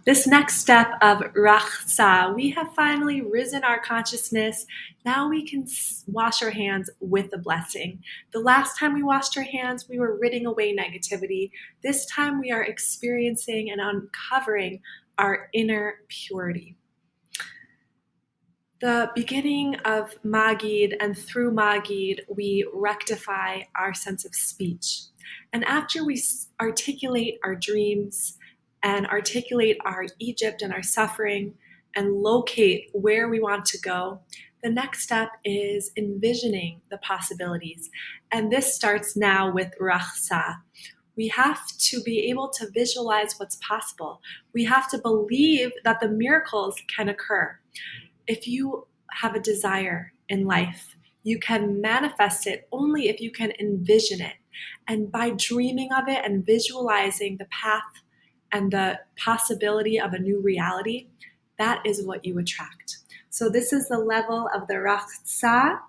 This next step of Rachtzah, we have finally risen our consciousness. Now we can wash our hands with a blessing. The last time we washed our hands, we were ridding away negativity. This time we are experiencing and uncovering our inner purity. The beginning of Magid, and through Magid, we rectify our sense of speech. And after we articulate our dreams and articulate our Egypt and our suffering and locate where we want to go, the next step is envisioning the possibilities. And this starts now with Rachtzah. We have to be able to visualize what's possible. We have to believe that the miracles can occur. If you have a desire in life, you can manifest it only if you can envision it. And by dreaming of it and visualizing the path and the possibility of a new reality, that is what you attract. So this is the level of the Rachtzah.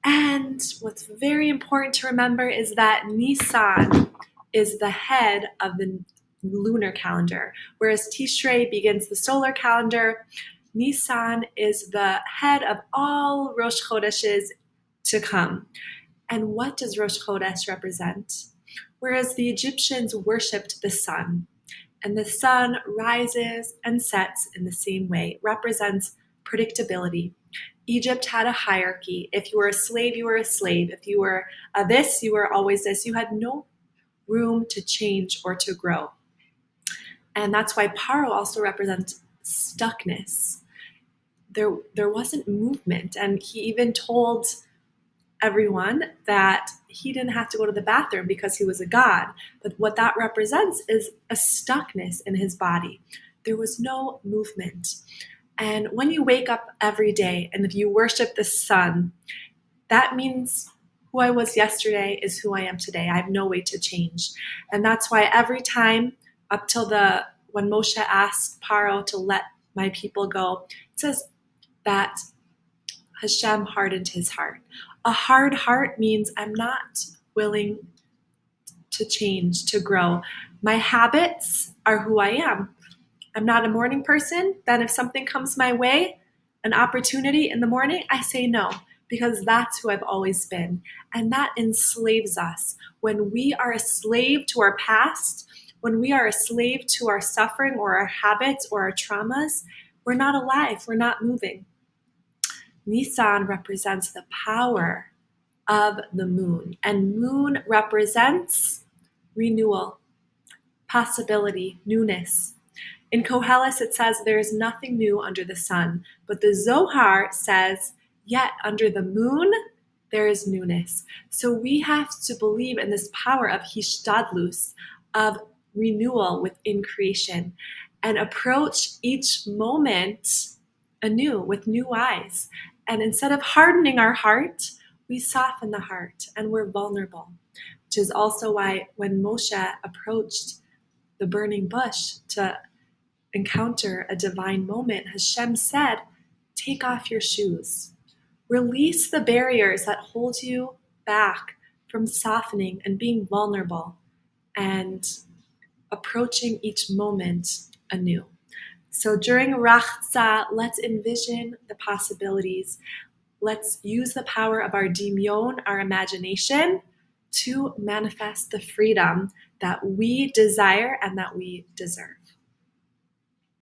And what's very important to remember is that Nisan is the head of the lunar calendar, whereas Tishrei begins the solar calendar. Nisan is the head of all Rosh Chodeshes to come. And what does Rosh Chodesh represent? Whereas the Egyptians worshipped the sun, and the sun rises and sets in the same way, it represents predictability. Egypt had a hierarchy. If you were a slave, you were a slave. If you were this, you were always this. You had no room to change or to grow. And that's why Paro also represents stuckness. There wasn't movement. And he even told everyone that he didn't have to go to the bathroom because he was a god. But what that represents is a stuckness in his body. There was no movement. And when you wake up every day and if you worship the sun, that means who I was yesterday is who I am today. I have no way to change. And that's why every time up till when Moshe asked Paro to let my people go, it says that Hashem hardened his heart. A hard heart means I'm not willing to change, to grow. My habits are who I am. I'm not a morning person. Then if something comes my way, an opportunity in the morning, I say no, because that's who I've always been. And that enslaves us. When we are a slave to our past, when we are a slave to our suffering or our habits or our traumas, we're not alive, we're not moving. Nisan represents the power of the moon, and moon represents renewal, possibility, newness. In Koheles it says there is nothing new under the sun, but the Zohar says, yet under the moon there is newness. So we have to believe in this power of hishtadlus, of renewal within creation, and approach each moment anew with new eyes. And instead of hardening our heart, we soften the heart and we're vulnerable, which is also why when Moshe approached the burning bush to encounter a divine moment, Hashem said, take off your shoes. Release the barriers that hold you back from softening and being vulnerable and approaching each moment anew. So during Rachtzah, let's envision the possibilities. Let's use the power of our dimyon, our imagination, to manifest the freedom that we desire and that we deserve.